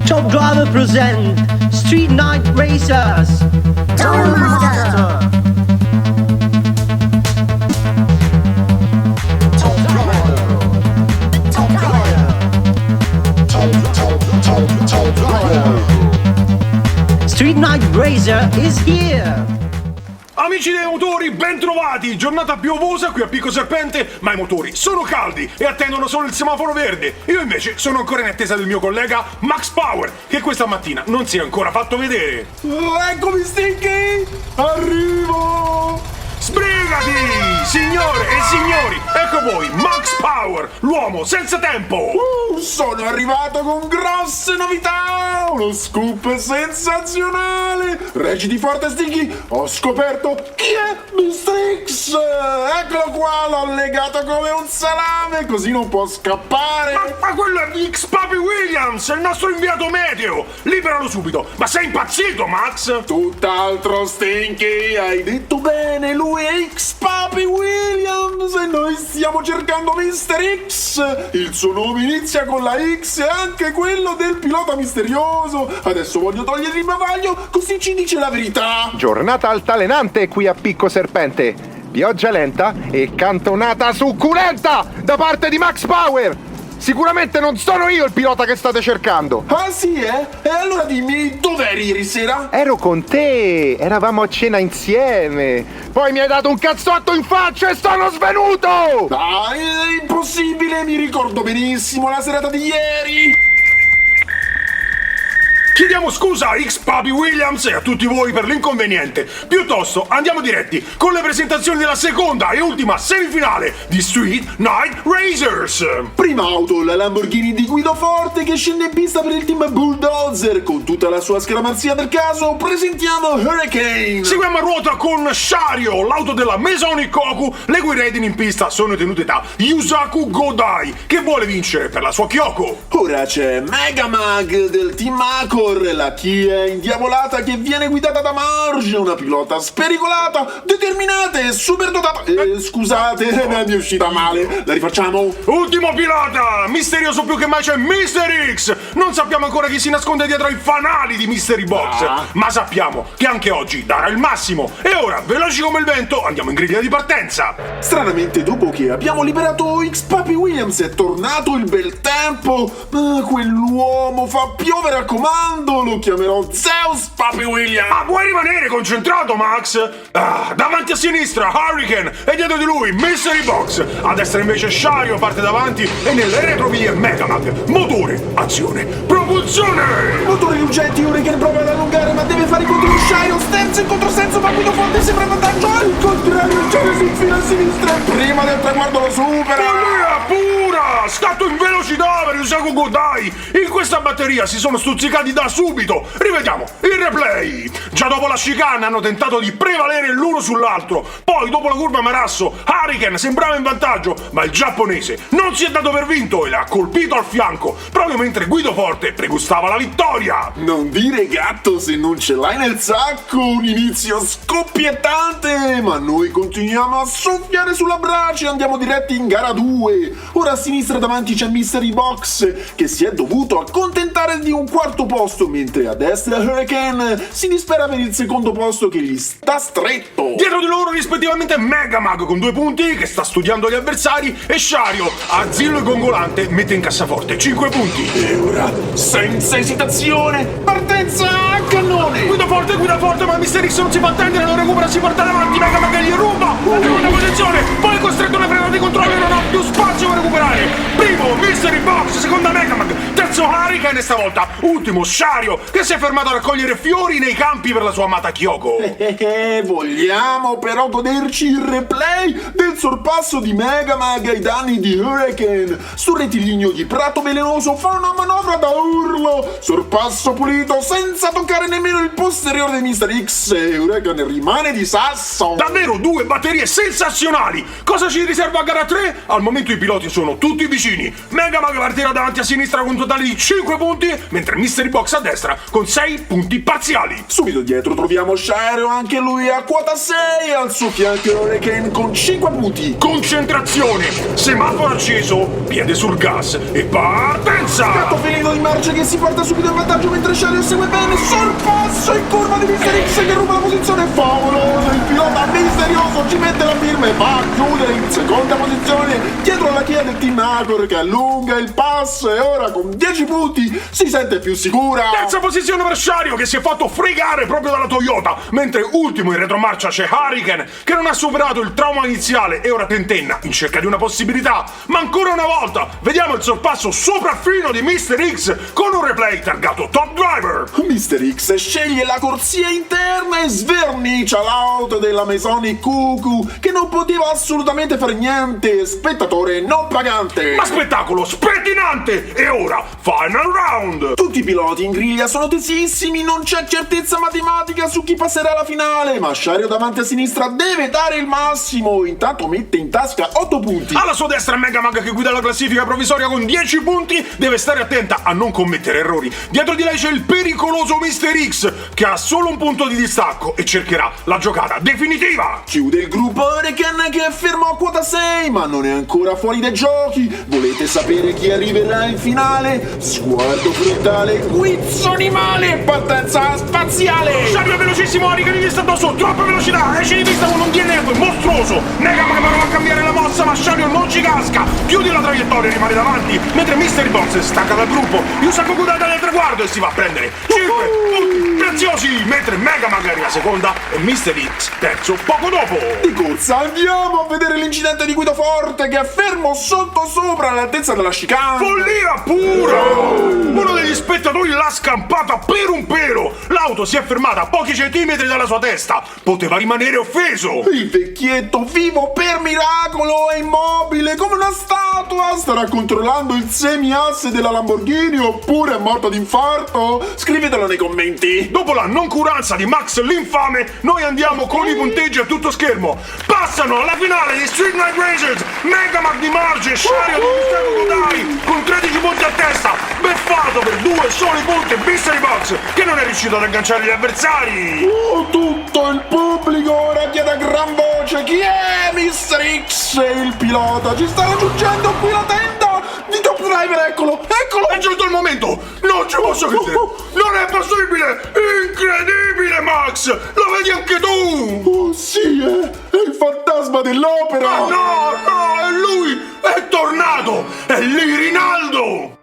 Top Driver present Street Night Racers. Master. Street Night Racer is here. Amici dei motori, ben trovati! Giornata piovosa qui a Picco Serpente, ma i motori sono caldi e attendono solo il semaforo verde. Io invece sono ancora in attesa del mio collega Max Power, che questa mattina non si è ancora fatto vedere. Eccomi, Stinky! Arrivo! Sbrigati! Signore e signori, ecco voi, Max Power, l'uomo senza tempo! Sono arrivato con grosse novità! Uno scoop sensazionale! Reciti forte, Stinky! Ho scoperto chi è Mr. X! Eccolo qua, l'ho legato come un salame, così non può scappare! Ma quello è X Papi Williams, il nostro inviato meteo! Liberalo subito! Ma sei impazzito, Max? Tutt'altro, Stinky! Hai detto bene, lui è X Papi Williams e noi stiamo cercando Mr. X! Il suo nome inizia con la X e anche quello del pilota misterioso! Adesso voglio togliere il bavaglio così ci dice la verità! Giornata altalenante qui a Picco Serpente. Pioggia lenta e cantonata succulenta da parte di Max Power. Sicuramente non sono io il pilota che state cercando. Ah sì, eh? E allora dimmi, dov'eri ieri sera? Ero con te, eravamo a cena insieme. Poi mi hai dato un cazzotto in faccia e sono svenuto! Dai, è impossibile, mi ricordo benissimo la serata di ieri! Chiediamo scusa a X Papi Williams e a tutti voi per l'inconveniente. Piuttosto andiamo diretti con le presentazioni della seconda e ultima semifinale di Street Night Racers. Prima auto, la Lamborghini di Guido Forte che scende in pista per il team Bulldozer. Con tutta la sua scaramanzia del caso presentiamo Hurricane. Seguiamo a ruota con Shario, l'auto della Maison Ikkoku, le cui redini in pista sono tenute da Yusaku Godai, che vuole vincere per la sua Kyoko. Ora c'è Mega Mag del team Acor, la Kia indiavolata che viene guidata da Marge, una pilota spericolata, determinata e super dotata. Scusate, mi è uscita male. La rifacciamo? Ultimo pilota! Misterioso più che mai c'è Mr. X! Non sappiamo ancora chi si nasconde dietro ai fanali di Mystery Box, ma sappiamo che anche oggi darà il massimo. E ora, veloci come il vento, andiamo in griglia di partenza. Stranamente, dopo che abbiamo liberato X Papi Williams è tornato il bel tempo. Quell'uomo fa piovere a comando. Lo chiamerò Zeus Papi Williams. Ma vuoi rimanere concentrato, Max? Davanti a sinistra Hurricane e dietro di lui Mystery Box. A destra invece Shario parte davanti e nelle retrovie Megamag. Motore, azione, propulsione! Motori urgenti, Hurricane prova ad allungare ma deve fare contro lo Shario. Sterzo in controsenso, ma Guido Forte sembra in vantaggio. Al contrario, il Shario si infila a sinistra. Prima del traguardo lo supera. Follia pura! Scatto in velocità per Yusaku Godai. In questa batteria si sono stuzzicati da subito. Rivediamo il replay. Già dopo la chicane hanno tentato di prevalere l'uno sull'altro. Poi dopo la curva Marasso Hurricane sembrava in vantaggio, ma il giapponese non si è dato per vinto e l'ha colpito al fianco proprio mentre Guido Forte pregustava la vittoria. Non dire gatto se non ce l'hai nel sacco. Un inizio scoppiettante, ma noi continuiamo a soffiare sulla brace e andiamo diretti in gara 2. Ora a sinistra davanti c'è Mystery Box che si è dovuto accontentare di un quarto posto, mentre a destra Hurricane si dispera per il secondo posto che gli sta stretto. Dietro di loro rispettivamente Megamag con 2 punti che sta studiando gli avversari e Shario, azzillo e gongolante, mette in cassaforte 5 punti. E ora, senza esitazione, partenza a cannone! Guida forte, ma Mr. X non si fa attendere, lo recupera, si porta davanti, Megamag gli ruba la seconda posizione, poi costretto alla frenata di controllo e non ha più spazio per recuperare. Primo Mystery Box, seconda Megamag, terza terzo Hurricane e stavolta ultimo Shario, che si è fermato a raccogliere fiori nei campi per la sua amata Kyoko. Vogliamo però goderci il replay del sorpasso di Mega Mag ai danni di Hurricane. Sul rettilineo di Prato Velenoso fa una manovra da urlo. Sorpasso pulito senza toccare nemmeno il posteriore di Mr. X e Hurricane rimane di sasso. Davvero due batterie sensazionali! Cosa ci riserva a gara 3? Al momento i piloti sono tutti vicini. Mega Mag partirà davanti a sinistra con un totale di 5 punti, mentre Mystery Box a destra con 6 punti parziali. Subito dietro troviamo Shario, anche lui a quota 6, al suo fianco Hurricane con 5 punti. Concentrazione! Semaforo acceso, piede sul gas e partenza! Gatto finito di marcia che si porta subito in vantaggio mentre Shario segue bene. Sorpasso in curva di Mr. X che ruba la posizione. Favoloso, il pilota misterioso ci mette la firma e va a chiudere in seconda posizione dietro alla Kia del Team Acor che allunga il passo e ora con 10 punti si sente più sicura. Terza posizione per Shario che si è fatto fregare proprio dalla Toyota, mentre ultimo in retromarcia c'è Hurricane che non ha superato il trauma iniziale e ora tentenna in cerca di una possibilità. Ma ancora una volta vediamo il sorpasso sopraffino di Mr. X con un replay targato Top Driver. Mr. X sceglie la corsia interna e svernicia l'auto della Masonic Cuckoo che non poteva assolutamente fare niente, spettatore non pagante. Ma spettacolo spettinante! E ora Final Round! Tutti i piloti in griglia sono tesissimi, non c'è certezza matematica su chi passerà alla finale, ma Shario davanti a sinistra deve dare il massimo, intanto mette in tasca 8 punti. Alla sua destra Mega Mag che guida la classifica provvisoria con 10 punti, deve stare attenta a non commettere errori. Dietro di lei c'è il pericoloso Mr. X che ha solo un punto di distacco e cercherà la giocata definitiva. Chiude il gruppo Hurricane che è fermo a quota 6, ma non è ancora fuori dai giochi. Volete sapere chi arriverà in finale? Sguardo frontale, guizzo animale, partenza spaziale. Shario è velocissimo, Hurricane gli sta addosso, troppa velocità, esce di vista con un DNF mostruoso. Mega Mag prova a cambiare la mossa ma Shario non ci casca, chiude la traiettoria e rimane davanti, mentre Mystery Box stacca dal gruppo, usa Kokuda dal traguardo e si va a prendere 5 punti preziosi, mentre Mega Mag arriva seconda e Mr. X terzo poco dopo. Di corsa andiamo a vedere l'incidente di guida forte che è fermo sotto sopra all'altezza della chicane. Follia pura! Uno degli spettatori l'ha scampata per un pelo. L'auto si è fermata a pochi centimetri dalla sua testa. Poteva rimanere offeso. Il vecchietto vivo per miracolo è immobile come una statua. Starà controllando il semi-asse della Lamborghini oppure è morto d'infarto? Scrivetelo nei commenti. Dopo la noncuranza di Max l'infame, noi andiamo con i punteggi a tutto schermo. Passano alla finale di Street Night Racers Mega Mag di Marge e Shario di Gustavo Godai con 13 punti a testa, beffato per 2 soli punti Mystery Box che non è riuscito ad agganciare gli avversari. Tutto il pubblico ora chiede a gran voce chi è Mr. X e il pilota ci sta raggiungendo qui la tenda di Top Driver, eccolo. È giunto il momento, non ci posso credere, non è possibile, incredibile Max, lo vedi anche tu? Oh sì, è il fantasma dell'opera. Ma no, è lui, è tornato, è lì Rinaldo.